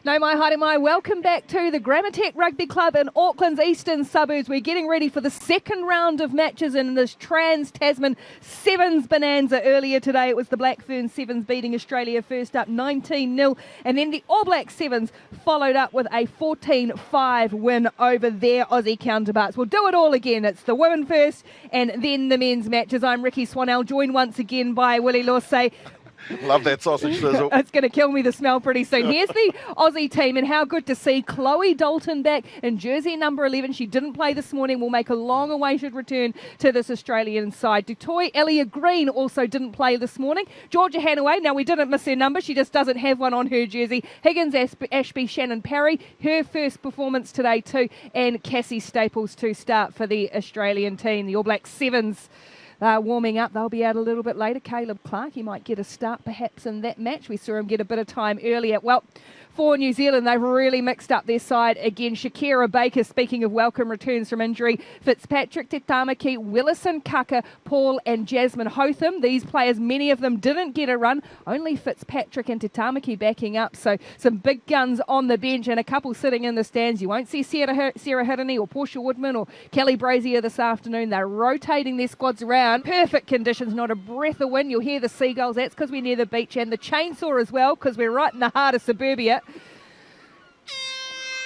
No mai haere mai, welcome back to the Grammatech Rugby Club in Auckland's eastern suburbs. We're getting ready for the second round of matches in this Trans-Tasman Sevens bonanza. Earlier today it was the Black Ferns Sevens beating Australia first up 19-0, and then the All Black Sevens followed up with a 14-5 win over their Aussie counterparts. We'll do it all again. It's the women first and then the men's matches. I'm Ricky Swanell, joined once again by Willie Lorsay. Love that sausage sizzle. It's going to kill me, the smell, pretty soon. Here's the Aussie team, and how good to see Chloe Dalton back in jersey number 11. She didn't play this morning, will make a long-awaited return to this Australian side. Dutoy Elliot Green also didn't play this morning. Georgia Hanaway, now we didn't miss her number, she just doesn't have one on her jersey. Higgins Ashby, Shannon Parry, her first performance today too, and Cassie Staples to start for the Australian team. The All Black Sevens warming up. They'll be out a little bit later. Caleb Clark, he might get a start perhaps in that match. We saw him get a bit of time earlier. Well, for New Zealand, they've really mixed up their side again. Shakira Baker, speaking of welcome returns from injury, Fitzpatrick, Te Tamaki, Willison, Kaka, Paul and Jasmine Hotham. These players, many of them didn't get a run. Only Fitzpatrick and Te Tamaki backing up. So some big guns on the bench and a couple sitting in the stands. You won't see Sarah Hirini or Portia Woodman or Kelly Brazier this afternoon. They're rotating their squads around. Perfect conditions, not a breath of wind. You'll hear the seagulls. That's because we're near the beach, and the chainsaw as well, because we're right in the heart of suburbia.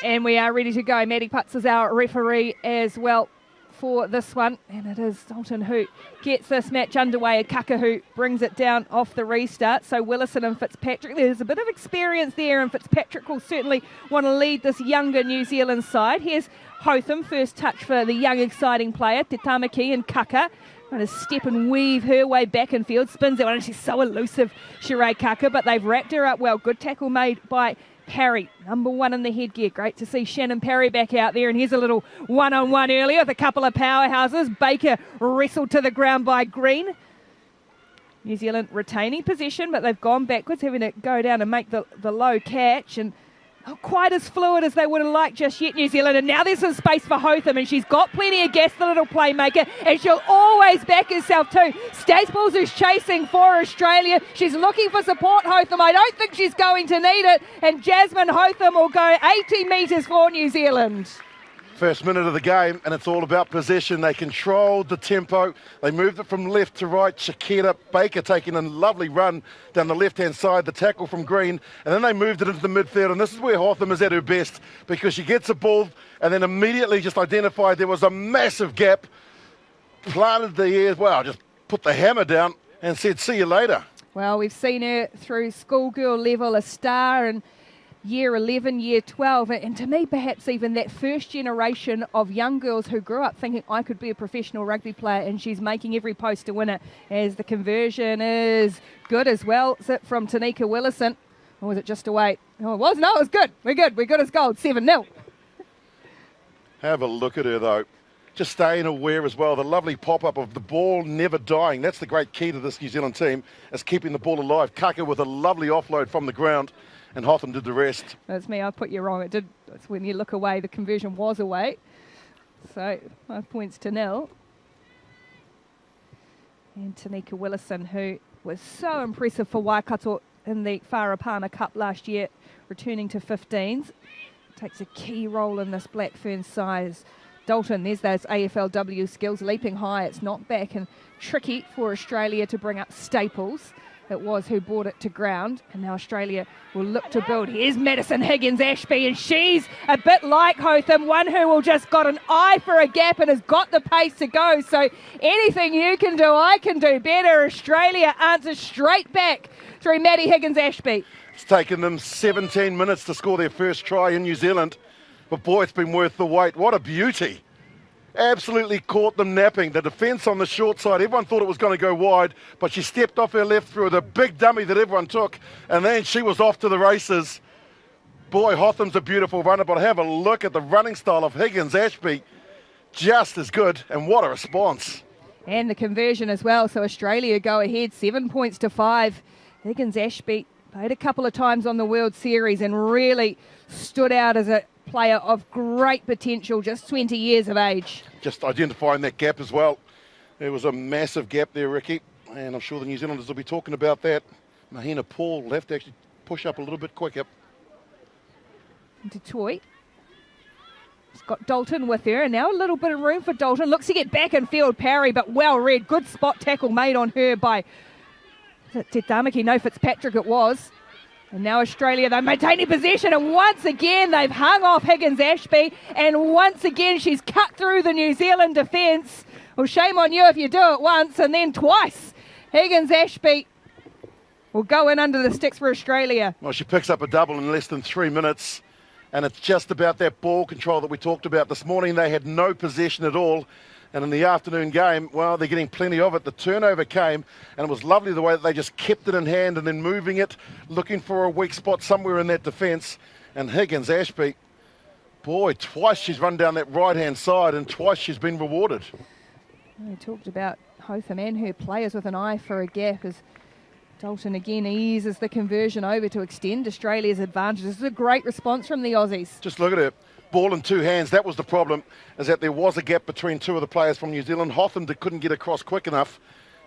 And we are ready to go. Maddie Putz is our referee as well for this one. And it is Dalton who gets this match underway. Kaka who brings it down off the restart. So Willison and Fitzpatrick. There's a bit of experience there, and Fitzpatrick will certainly want to lead this younger New Zealand side. Here's Hotham, first touch for the young, exciting player. Te Tamaki and Kaka. Trying to step and weave her way back in field. Spins that one, and she's so elusive, Sheree Kaka. But they've wrapped her up well. Good tackle made by Parry, number one in the headgear. Great to see Shannon Parry back out there, and here's a little one-on-one earlier with a couple of powerhouses. Baker wrestled to the ground by Green. New Zealand retaining possession, but they've gone backwards, having to go down and make the low catch, and not quite as fluid as they would have liked just yet, New Zealand. And now there's some space for Hotham, and she's got plenty of gas, the little playmaker, and she'll always back herself too. Staples is chasing for Australia. She's looking for support, Hotham. I don't think she's going to need it, and Jasmine Hotham will go 80 metres for New Zealand. First minute of the game, and it's all about possession. They controlled the tempo. They moved it from left to right. Shakira Baker taking a lovely run down the left-hand side, the tackle from Green, and then they moved it into the midfield, and this is where Hotham is at her best, because she gets a ball and then immediately just identified there was a massive gap, planted the air, well, just put the hammer down and said, see you later. Well, we've seen her through schoolgirl level, a star, and year 11, year 12, and to me perhaps even that first generation of young girls who grew up thinking I could be a professional rugby player, and she's making every post to win it, as the conversion is good as well. Is it from Tanika Willison, or was it just a wait? Oh, it was. No, it was good. We're good as gold. 7-0. Have a look at her though. Just staying aware as well. The lovely pop-up of the ball never dying. That's the great key to this New Zealand team, is keeping the ball alive. Kaka with a lovely offload from the ground, and Hotham did the rest. That's me, I put you wrong. It's when you look away, the conversion was away. So 5 points to 0. And Tanika Willison, who was so impressive for Waikato in the Wharapana Cup last year, returning to 15s, takes a key role in this Black Ferns side. Dalton, there's those AFLW skills, leaping high, it's knocked back, and tricky for Australia to bring up Staples. It was who brought it to ground, and now Australia will look to build. Here's Madison Higgins Ashby, and she's a bit like Hotham, one who will just got an eye for a gap and has got the pace to go. So anything you can do, I can do better. Australia answers straight back through Maddie Higgins Ashby. It's taken them 17 minutes to score their first try in New Zealand, but boy, it's been worth the wait. What a beauty. Absolutely caught them napping. The defence on the short side, everyone thought it was going to go wide, but she stepped off her left through the big dummy that everyone took, and then she was off to the races. Boy, Hotham's a beautiful runner, but have a look at the running style of Higgins Ashby. Just as good, and what a response. And the conversion as well, so Australia go ahead 7 points to 5. Higgins Ashby played a couple of times on the World Series and really stood out as a player of great potential, just 20 years of age. Just identifying that gap as well. There was a massive gap there, Ricky, and I'm sure the New Zealanders will be talking about that. Mahina Paul will have to actually push up a little bit quicker. Detroit. She's got Dalton with her, and now a little bit of room for Dalton. Looks to get back in field, parry, but well read. Good spot tackle made on her by Te Tamaki. No, Fitzpatrick it was. And now Australia, they're maintaining possession, and once again they've hung off Higgins-Ashby, and once again she's cut through the New Zealand defence. Well, shame on you if you do it once and then twice. Higgins-Ashby will go in under the sticks for Australia. Well, she picks up a double in less than 3 minutes, and it's just about that ball control that we talked about this morning. They had no possession at all. And in the afternoon game, well, they're getting plenty of it. The turnover came, and it was lovely the way that they just kept it in hand and then moving it, looking for a weak spot somewhere in that defence. And Higgins-Ashby, boy, twice she's run down that right-hand side and twice she's been rewarded. We talked about Hotham and her players with an eye for a gap as Dalton again eases the conversion over to extend Australia's advantage. This is a great response from the Aussies. Just look at her. Ball in two hands. That was the problem, is that there was a gap between two of the players from New Zealand. Hotham couldn't get across quick enough.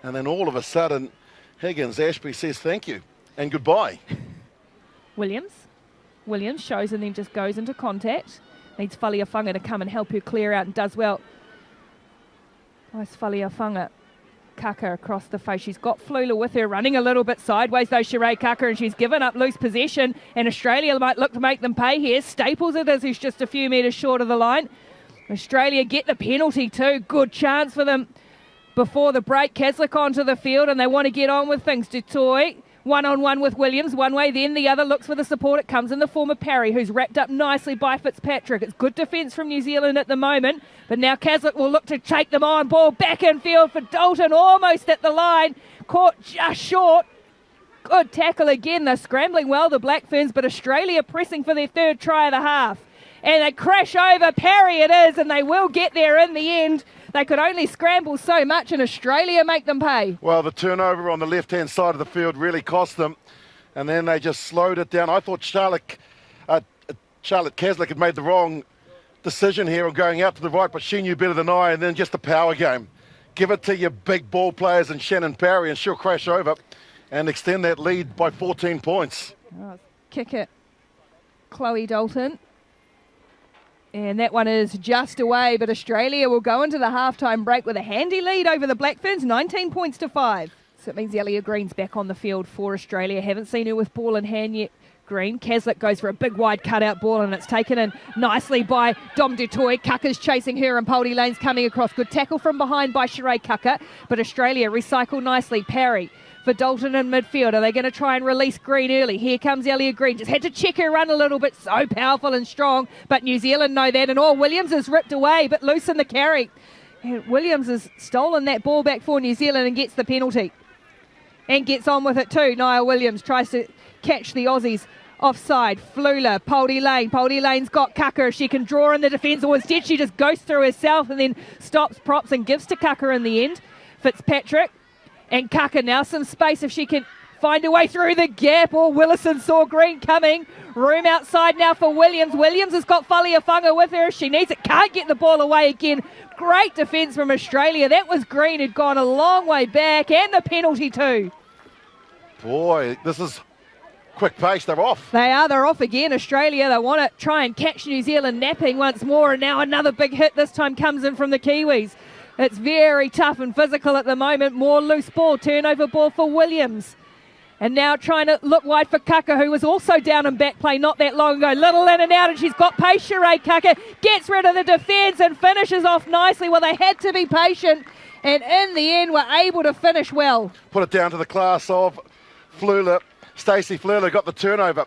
And then all of a sudden, Higgins-Ashby says thank you and goodbye. Williams shows and then just goes into contact. Needs Faliafunga to come and help her clear out and does well. Nice Faliafunga. Kaka across the face. She's got Flula with her, running a little bit sideways though, Sheree Kaka, and she's given up loose possession, and Australia might look to make them pay here. Staples it is, who's just a few metres short of the line. Australia get the penalty too. Good chance for them before the break. Kaslik onto the field, and they want to get on with things. Dutoy one-on-one with Williams, one way, then the other, looks for the support. It comes in the form of Parry, who's wrapped up nicely by Fitzpatrick. It's good defence from New Zealand at the moment, but now Kaslik will look to take them on. Ball back in field for Dalton, almost at the line, caught just short. Good tackle again. They're scrambling well, the Black Ferns, but Australia pressing for their third try of the half. And they crash over. Parry it is, and they will get there in the end. They could only scramble so much, and Australia make them pay. Well, the turnover on the left-hand side of the field really cost them, and then they just slowed it down. I thought Charlotte Kaslik had made the wrong decision here of going out to the right, but she knew better than I, and then just the power game. Give it to your big ball players and Shannon Parry, and she'll crash over and extend that lead by 14 points. Oh, kick it, Chloe Dalton. And that one is just away, but Australia will go into the halftime break with a handy lead over the Black Ferns, 19 points to 5. So it means Ellia Green's back on the field for Australia. Haven't seen her with ball in hand yet. Green. Kaslik goes for a big wide cutout ball, and it's taken in nicely by Dom Dutoy. Kaka's chasing her, and Poldy Lane's coming across. Good tackle from behind by Sheree Kaka, but Australia recycle nicely. Parry for Dalton in midfield. Are they going to try and release Green early? Here comes Ellia Green. Just had to check her run a little bit. So powerful and strong, but New Zealand know that. And Williams is ripped away, but loose in the carry. And Williams has stolen that ball back for New Zealand and gets the penalty. And gets on with it too. Niall Williams tries to catch the Aussies offside. Flula, Poldy Lane. Poldy Lane's got Kaka. She can draw in the defence, or instead she just goes through herself and then stops props and gives to Kaka in the end. Fitzpatrick. And Kaka now some space if she can find her way through the gap. Or Willison saw Green coming. Room outside now for Williams. Williams has got Faliafunga with her. She needs it. Can't get the ball away again. Great defence from Australia. That was Green, had gone a long way back. And the penalty too. Boy, this is quick pace. They're off. They're off again. Australia, they want to try and catch New Zealand napping once more. And now another big hit. This time comes in from the Kiwis. It's very tough and physical at the moment. More loose ball, turnover ball for Williams. And now trying to look wide for Kaka, who was also down in back play not that long ago. Little in and out, and she's got pace. Sheree Kaka gets rid of the defence and finishes off nicely. Well, they had to be patient, and in the end were able to finish well. Put it down to the class of Flula. Stacey Flula got the turnover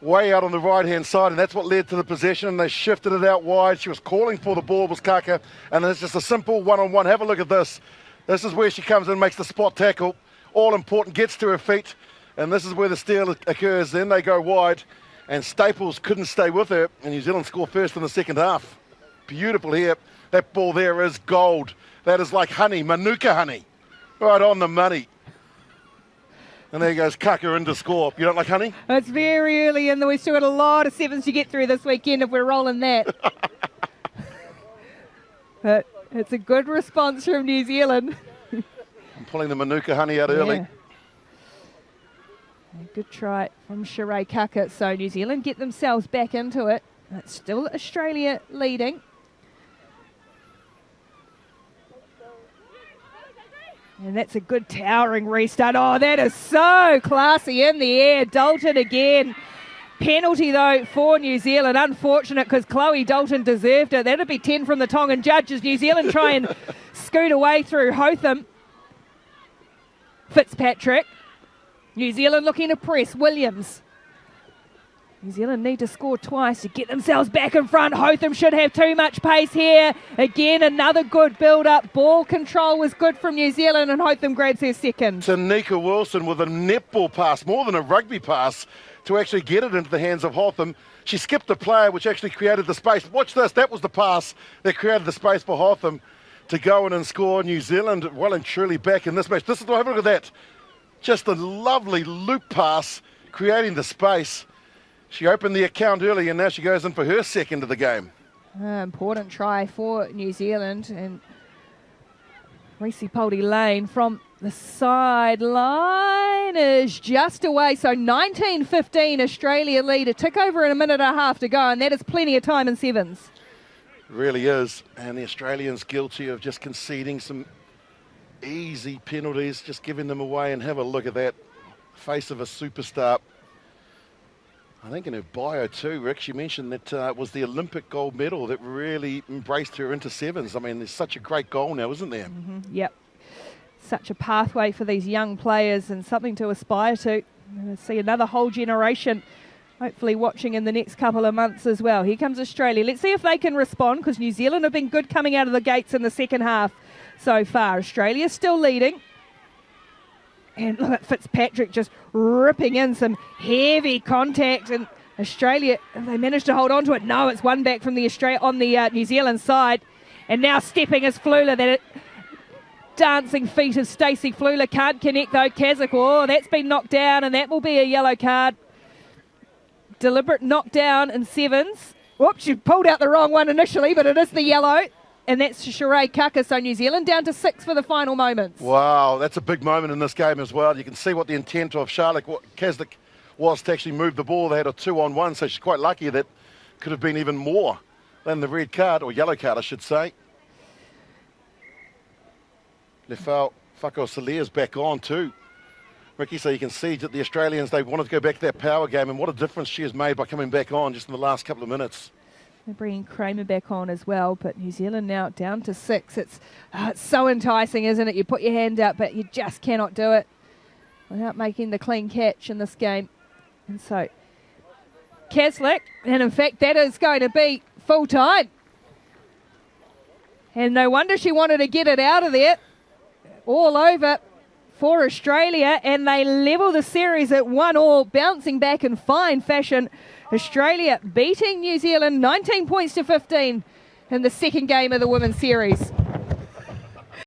way out on the right-hand side, and that's what led to the possession, and they shifted it out wide. She was calling for the ball, was Kaka, and it's just a simple one-on-one. Have a look at this. This is where she comes in, makes the spot tackle. All important, gets to her feet, and this is where the steal occurs. Then they go wide, and Staples couldn't stay with her, and New Zealand score first in the second half. Beautiful here. That ball there is gold. That is like honey, Manuka honey. Right on the money. And there goes Kaka in to score. You don't like honey? It's very early in the week. Still got a lot of sevens to get through this weekend if we're rolling that. But it's a good response from New Zealand. I'm pulling the Manuka honey out early. A good try from Orakei Domain. So New Zealand get themselves back into it. It's still Australia leading. And that's a good towering restart. Oh, that is so classy in the air. Dalton again. Penalty, though, for New Zealand. Unfortunate because Chloe Dalton deserved it. That'd be 10 from the Tongan judges. New Zealand try and scoot away through Hotham. Fitzpatrick. New Zealand looking to press. Williams. New Zealand need to score twice to get themselves back in front. Hotham should have too much pace here. Again, another good build-up. Ball control was good from New Zealand, and Hotham grabs her second. Tanika Wilson with a netball pass, more than a rugby pass, to actually get it into the hands of Hotham. She skipped a player, which actually created the space. Watch this. That was the pass that created the space for Hotham to go in and score. New Zealand well and truly back in this match. Have a look at that. Just a lovely loop pass, creating the space. She opened the account early, and now she goes in for her second of the game. Important try for New Zealand. And Reese Poldy Lane from the sideline is just away. So 19-15 Australia lead. A tick over in a minute and a half to go, and that is plenty of time in sevens. It really is. And the Australians guilty of just conceding some easy penalties, just giving them away. And have a look at that. Face of a superstar. I think in her bio too, Rick, she mentioned that it was the Olympic gold medal that really embraced her into sevens. I mean, there's such a great goal now, isn't there? Yep. Such a pathway for these young players and something to aspire to. We're going to see another whole generation hopefully watching in the next couple of months as well. Here comes Australia. Let's see if they can respond, because New Zealand have been good coming out of the gates in the second half so far. Australia still leading. And look at Fitzpatrick just ripping in some heavy contact. And Australia, they managed to hold on to it. No, it's one back from the New Zealand side. And now stepping is Flula. That dancing feet of Stacey Flula can't connect though. Kazakh, oh, that's been knocked down, and that will be a yellow card. Deliberate knockdown in sevens. Whoops, she pulled out the wrong one initially, but it is the yellow. And that's Orakei Domain. So New Zealand down to 6 for the final moments. Wow, that's a big moment in this game as well. You can see what the intent of Charlotte Kazakh was to actually move the ball. They had a 2-on-1, so she's quite lucky that could have been even more than the red card, or yellow card, I should say. Lefau Fakosalia's back on too, Ricky, so you can see that the Australians, they wanted to go back to that power game, and what a difference she has made by coming back on just in the last couple of minutes. They're bringing Kramer back on as well, but New Zealand now down to 6. It's so enticing, isn't it? You put your hand up, but you just cannot do it without making the clean catch in this game. And so, Kazakh, and in fact, that is going to be full time. And no wonder she wanted to get it out of there. All over for Australia, and they level the series at 1-1, bouncing back in fine fashion. Australia beating New Zealand 19 points to 15 in the second game of the women's series.